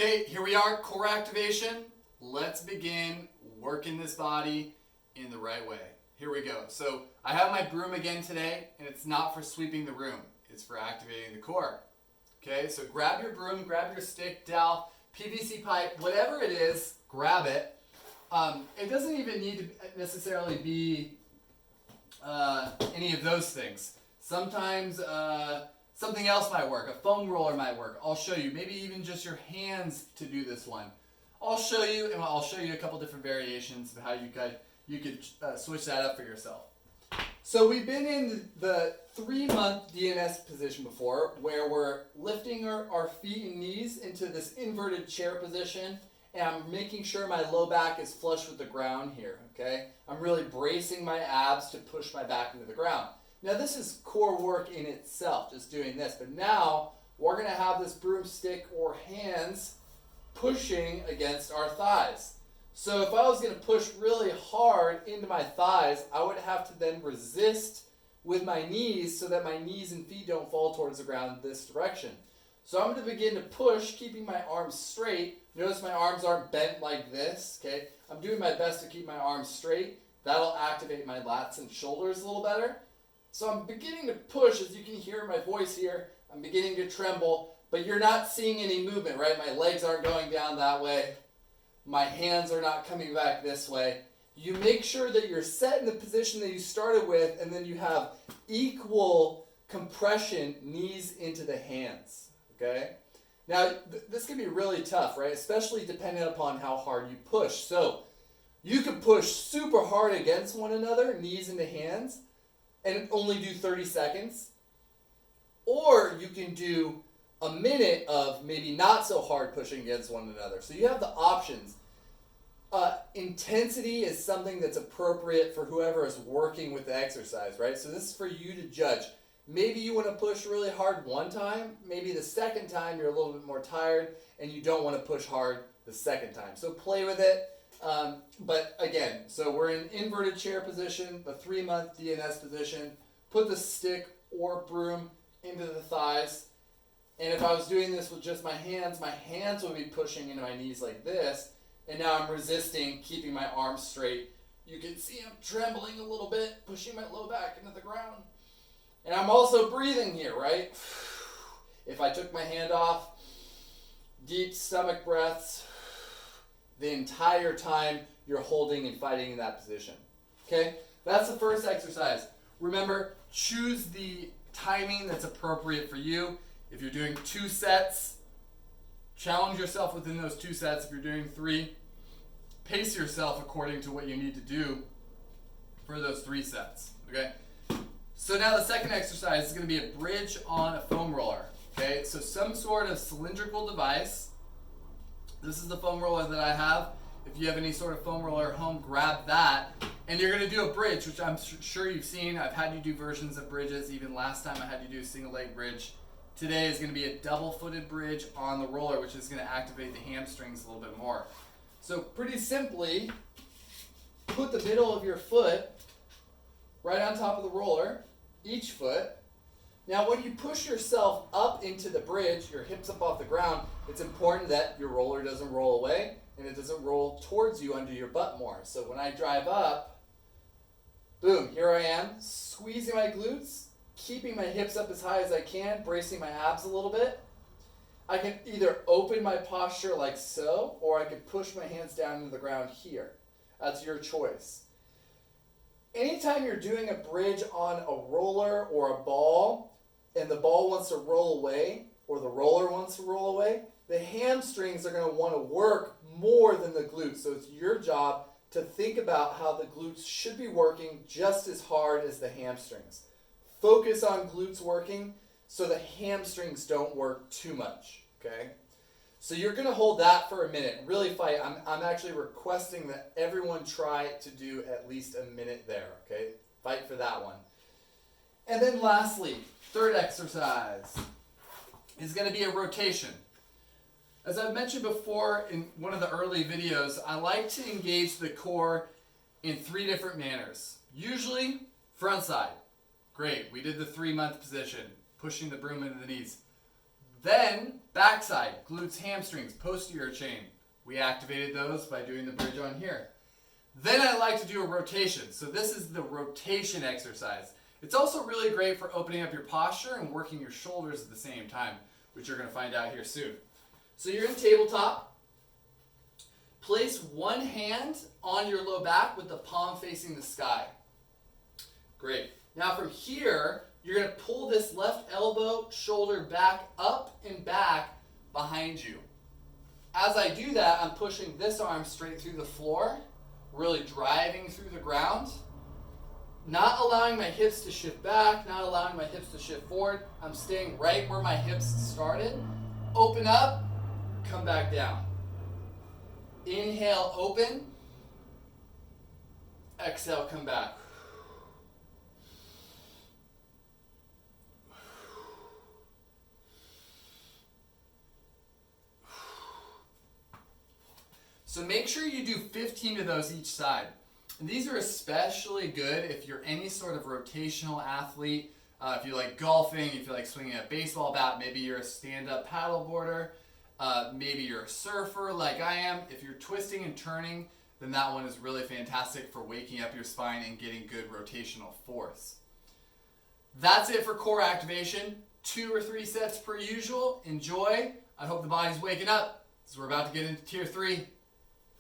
Okay, here we are, core activation. Let's begin working this body in the right way. Here we go. So I have my broom again today, and it's not for sweeping the room. It's for activating the core. Okay, so grab your broom, grab your stick, dowel, PVC pipe, whatever it is, grab it. It doesn't even need to necessarily be any of those things. Sometimes something else might work. A foam roller might work. I'll show you. Maybe even just your hands to do this one. I'll show you, and I'll show you a couple different variations of how you could switch that up for yourself. So we've been in the 3-month DNS position before, where we're lifting our feet and knees into this inverted chair position, and I'm making sure my low back is flush with the ground here, okay? I'm really bracing my abs to push my back into the ground. Now this is core work in itself, just doing this, but now we're gonna have this broomstick or hands pushing against our thighs. So if I was gonna push really hard into my thighs, I would have to then resist with my knees so that my knees and feet don't fall towards the ground in this direction. So I'm gonna begin to push, keeping my arms straight. Notice my arms aren't bent like this, okay? I'm doing my best to keep my arms straight. That'll activate my lats and shoulders a little better. So I'm beginning to push, as you can hear my voice here. I'm beginning to tremble, but you're not seeing any movement, right? My legs aren't going down that way. My hands are not coming back this way. You make sure that you're set in the position that you started with, and then you have equal compression, knees into the hands, okay? Now, this can be really tough, right? Especially depending upon how hard you push. So you can push super hard against one another, knees into hands, and only do 30 seconds. Or you can do a minute of maybe not so hard pushing against one another. So you have the options. Intensity is something that's appropriate for whoever is working with the exercise, right? So this is for you to judge. Maybe you want to push really hard one time. Maybe the second time you're a little bit more tired and you don't want to push hard the second time. So play with it. But again, so we're in inverted chair position, the 3-month DNS position. Put the stick or broom into the thighs. And if I was doing this with just my hands would be pushing into my knees like this. And now I'm resisting, keeping my arms straight. You can see I'm trembling a little bit, pushing my low back into the ground. And I'm also breathing here, right? If I took my hand off, deep stomach breaths, the entire time you're holding and fighting in that position. Okay? That's the first exercise. Remember, choose the timing that's appropriate for you. If you're doing 2 sets, challenge yourself within those 2 sets. If you're doing 3, pace yourself according to what you need to do for those 3 sets. Okay? So now the second exercise is going to be a bridge on a foam roller. Okay? So some sort of cylindrical device. This is the foam roller that I have. If you have any sort of foam roller at home, grab that. And you're going to do a bridge, which I'm sure you've seen. I've had you do versions of bridges. Even last time I had you do a single leg bridge. Today is going to be a double-footed bridge on the roller, which is going to activate the hamstrings a little bit more. So pretty simply, put the middle of your foot right on top of the roller, each foot. Now when you push yourself up into the bridge, your hips up off the ground, it's important that your roller doesn't roll away and it doesn't roll towards you under your butt more. So when I drive up, boom, here I am, squeezing my glutes, keeping my hips up as high as I can, bracing my abs a little bit. I can either open my posture like so, or I can push my hands down into the ground here. That's your choice. Anytime you're doing a bridge on a roller or a ball, and the ball wants to roll away, or the roller wants to roll away, the hamstrings are going to want to work more than the glutes. So it's your job to think about how the glutes should be working just as hard as the hamstrings. Focus on glutes working so the hamstrings don't work too much, okay? So you're going to hold that for a minute. Really fight. I'm actually requesting that everyone try to do at least a minute there, okay? Fight for that one. And then lastly, third exercise is going to be a rotation. As I've mentioned before in one of the early videos, I like to engage the core in 3 different manners. Usually, front side. Great, we did the 3-month position, pushing the broom into the knees. Then backside, glutes, hamstrings, posterior chain. We activated those by doing the bridge on here. Then I like to do a rotation. So this is the rotation exercise. It's also really great for opening up your posture and working your shoulders at the same time, which you're going to find out here soon. So you're in tabletop. Place one hand on your low back with the palm facing the sky. Great. Now from here, you're going to pull this left elbow, shoulder back, up and back behind you. As I do that, I'm pushing this arm straight through the floor, really driving through the ground. Not allowing my hips to shift back, not allowing my hips to shift forward. I'm staying right where my hips started. Open up, come back down. Inhale, open. Exhale, come back. So make sure you do 15 of those each side. And these are especially good if you're any sort of rotational athlete. If you like golfing, if you like swinging a baseball bat, maybe you're a stand-up paddleboarder, maybe you're a surfer like I am. If you're twisting and turning, then that one is really fantastic for waking up your spine and getting good rotational force. That's it for core activation. 2 or 3 sets per usual. Enjoy. I hope the body's waking up, because we're about to get into tier 3.